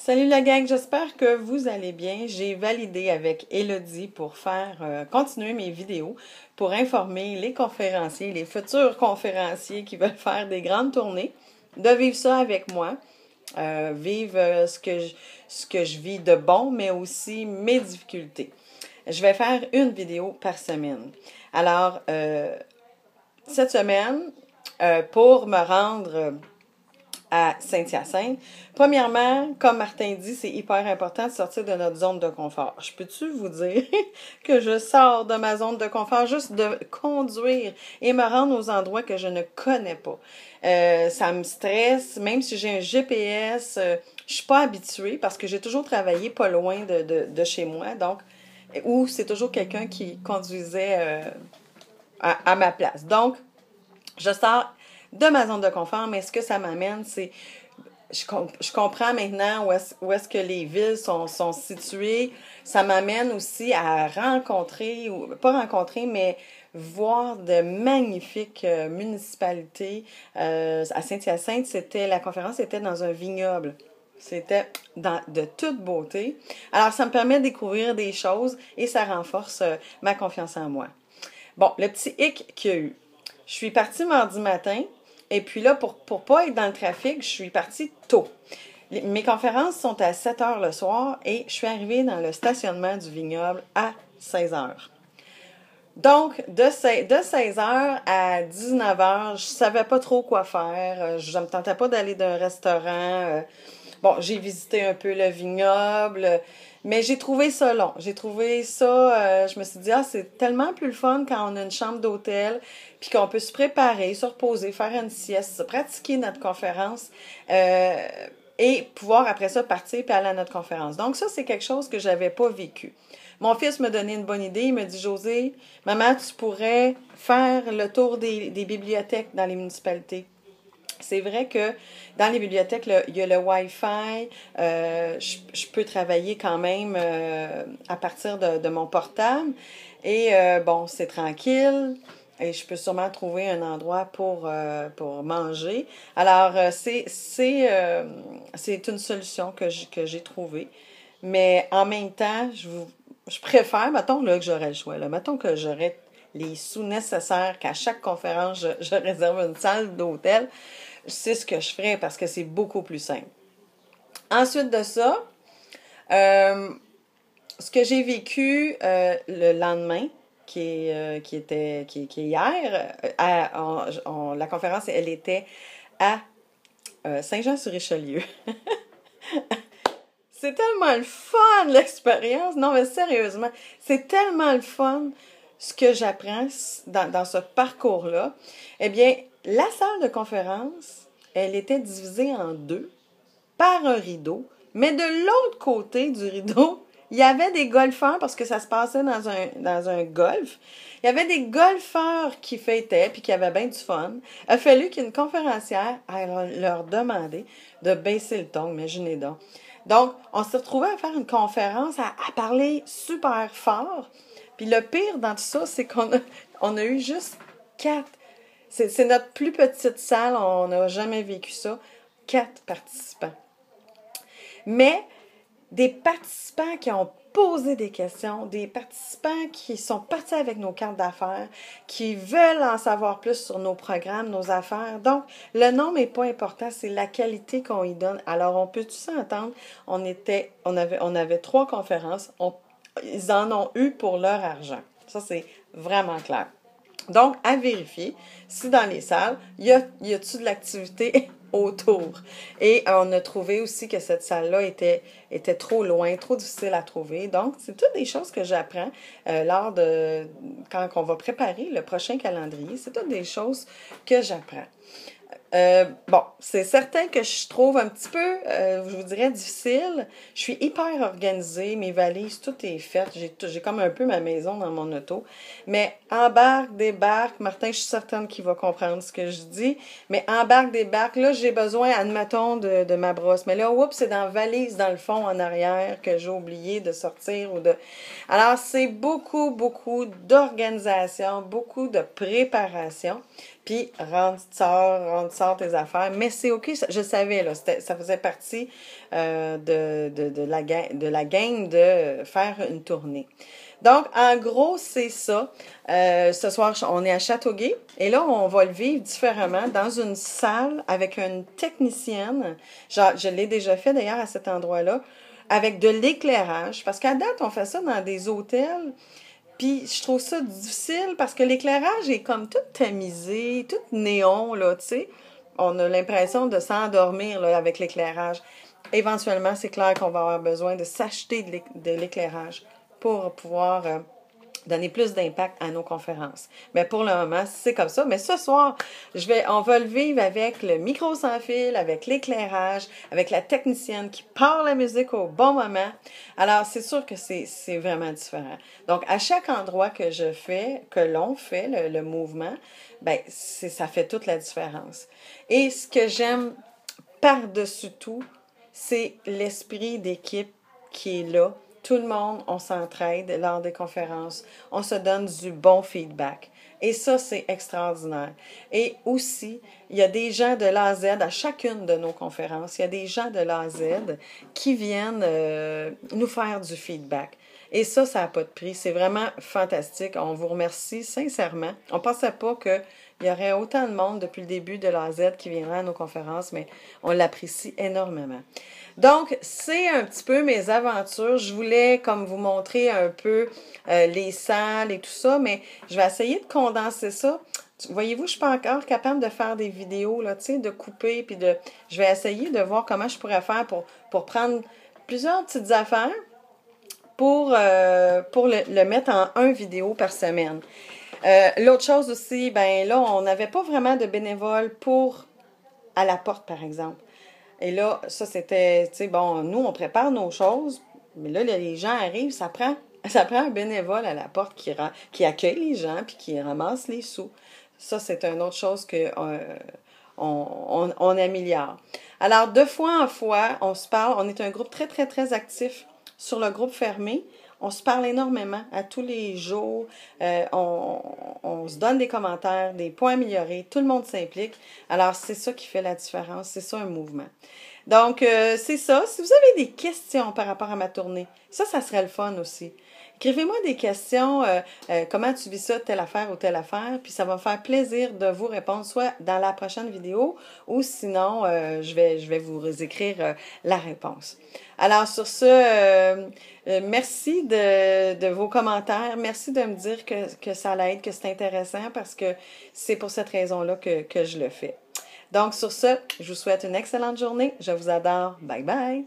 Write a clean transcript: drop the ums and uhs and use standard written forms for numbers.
Salut la gang, j'espère que vous allez bien. J'ai validé avec Elodie pour faire continuer mes vidéos pour informer les conférenciers, les futurs conférenciers qui veulent faire des grandes tournées, de vivre ça avec moi, vivre ce que je vis de bon, mais aussi mes difficultés. Je vais faire une vidéo par semaine. Alors, cette semaine, pour me rendre à Saint-Hyacinthe. Premièrement, comme Martin dit, c'est hyper important de sortir de notre zone de confort. Je peux-tu vous dire que je sors de ma zone de confort juste de conduire et me rendre aux endroits que je ne connais pas. Ça me stresse, même si j'ai un GPS, je suis pas habituée parce que j'ai toujours travaillé pas loin de chez moi, donc, où c'est toujours quelqu'un qui conduisait à ma place. Donc, je sors de ma zone de confort, mais ce que ça m'amène, c'est je comprends maintenant où est-ce que les villes sont situées. Ça m'amène aussi à rencontrer, ou pas rencontrer, mais voir de magnifiques municipalités. À Saint-Hyacinthe, la conférence était dans un vignoble. C'était de toute beauté. Alors, ça me permet de découvrir des choses et ça renforce ma confiance en moi. Bon, le petit hic qu'il y a eu. Je suis partie mardi matin. Et puis là, pour pas être dans le trafic, je suis partie tôt. Mes conférences sont à 7 heures le soir et je suis arrivée dans le stationnement du vignoble à 16 heures. Donc, de 16 heures à 19 heures, je savais pas trop quoi faire. Je me tentais pas d'aller d'un restaurant. Bon, j'ai visité un peu le vignoble, mais j'ai trouvé ça long. J'ai trouvé ça, je me suis dit, c'est tellement plus le fun quand on a une chambre d'hôtel, puis qu'on peut se préparer, se reposer, faire une sieste, pratiquer notre conférence, et pouvoir après ça partir puis aller à notre conférence. Donc ça, c'est quelque chose que j'avais pas vécu. Mon fils me donnait une bonne idée. Il me dit, Josée, maman, tu pourrais faire le tour des bibliothèques dans les municipalités. C'est vrai que dans les bibliothèques, il y a le Wi-Fi. Je peux travailler quand même à partir de mon portable. Et bon, c'est tranquille. Et je peux sûrement trouver un endroit pour manger. Alors, c'est une solution que j'ai trouvée. Mais en même temps, je préfère, mettons là, que j'aurais le choix. Là, mettons que j'aurais les sous nécessaires, qu'à chaque conférence, je réserve une salle d'hôtel. C'est ce que je ferais parce que c'est beaucoup plus simple. Ensuite de ça, ce que j'ai vécu le lendemain, qui est hier, la conférence, elle était à Saint-Jean-sur-Richelieu. C'est tellement le fun, l'expérience. Non, mais sérieusement, c'est tellement le fun ce que j'apprends dans ce parcours-là. Eh bien, la salle de conférence, elle était divisée en deux par un rideau, mais de l'autre côté du rideau, il y avait des golfeurs, parce que ça se passait dans un golf. Il y avait des golfeurs qui fêtaient, puis qui avaient bien du fun. Il a fallu qu'une conférencière aille leur demander de baisser le ton, imaginez donc. Donc, on s'est retrouvés à faire une conférence, à parler super fort. Puis le pire dans tout ça, c'est on a eu juste 4. C'est notre plus petite salle, on n'a jamais vécu ça. 4 participants. Mais des participants qui ont posé des questions, des participants qui sont partis avec nos cartes d'affaires, qui veulent en savoir plus sur nos programmes, nos affaires. Donc, le nombre n'est pas important, c'est la qualité qu'on y donne. Alors, on peut tout s'entendre, on avait 3 conférences, ils en ont eu pour leur argent. Ça, c'est vraiment clair. Donc, à vérifier si dans les salles, y a-t-il de l'activité autour. Et on a trouvé aussi que cette salle-là était trop loin, trop difficile à trouver. Donc, c'est toutes des choses que j'apprends quand on va préparer le prochain calendrier. C'est toutes des choses que j'apprends. Bon, c'est certain que je trouve un petit peu, je vous dirais, difficile. Je suis hyper organisée, mes valises, tout est fait. J'ai comme un peu ma maison dans mon auto. Mais embarque, débarque, Martin, je suis certaine qu'il va comprendre ce que je dis. Mais embarque, débarque, là, j'ai besoin, admettons, de ma brosse. Mais là, oups, c'est dans la valise, dans le fond, en arrière, que j'ai oublié de sortir Alors, c'est beaucoup, beaucoup d'organisation, beaucoup de préparation. puis rentre, sors tes affaires. Mais c'est OK, je savais, là, ça faisait partie de la game de faire une tournée. Donc, en gros, c'est ça. Ce soir, on est à Châteauguay et là, on va le vivre différemment dans une salle avec une technicienne. Genre, je l'ai déjà fait d'ailleurs à cet endroit-là, avec de l'éclairage. Parce qu'à date, on fait ça dans des hôtels. Puis je trouve ça difficile parce que l'éclairage est comme tout tamisé, tout néon, là, tu sais. On a l'impression de s'endormir là, avec l'éclairage. Éventuellement, c'est clair qu'on va avoir besoin de s'acheter de l'éclairage pour pouvoir donner plus d'impact à nos conférences. Mais pour le moment, c'est comme ça. Mais ce soir, on va le vivre avec le micro sans fil, avec l'éclairage, avec la technicienne qui part la musique au bon moment. Alors, c'est sûr que c'est vraiment différent. Donc, à chaque endroit que l'on fait le mouvement, ben, ça fait toute la différence. Et ce que j'aime par-dessus tout, c'est l'esprit d'équipe qui est là. Tout le monde, on s'entraide lors des conférences. On se donne du bon feedback. Et ça, c'est extraordinaire. Et aussi, il y a des gens de l'A à Z à chacune de nos conférences. Il y a des gens de l'A à Z qui viennent nous faire du feedback. Et ça n'a pas de prix. C'est vraiment fantastique. On vous remercie sincèrement. On ne pensait pas qu'il y aurait autant de monde depuis le début de l'A à Z qui viendrait à nos conférences, mais on l'apprécie énormément. Donc, c'est un petit peu mes aventures. Je voulais comme vous montrer un peu les salles et tout ça, mais je vais essayer de condenser ça. Voyez-vous, je suis pas encore capable de faire des vidéos, là, tu sais, de couper, puis je vais essayer de voir comment je pourrais faire pour prendre plusieurs petites affaires pour le mettre en un vidéo par semaine. L'autre chose aussi, ben là, on n'avait pas vraiment de bénévoles à la porte, par exemple. Et là, ça, c'était, tu sais, bon, nous, on prépare nos choses, mais là, les gens arrivent, ça prend un bénévole à la porte qui accueille les gens puis qui ramasse les sous. Ça, c'est une autre chose que on améliore. Alors, de fois en fois, on se parle. On est un groupe très, très, très actif sur le groupe fermé. On se parle énormément à tous les jours. On se donne des commentaires, des points améliorés. Tout le monde s'implique. Alors, c'est ça qui fait la différence. C'est ça un mouvement. Donc, c'est ça. Si vous avez des questions par rapport à ma tournée, ça serait le fun aussi. Écrivez-moi des questions, comment tu vis ça, telle affaire ou telle affaire, puis ça va me faire plaisir de vous répondre, soit dans la prochaine vidéo, ou sinon, je vais vous écrire la réponse. Alors, sur ce, merci de vos commentaires. Merci de me dire que ça l'aide, que c'est intéressant, parce que c'est pour cette raison-là que je le fais. Donc, sur ce, je vous souhaite une excellente journée. Je vous adore. Bye bye!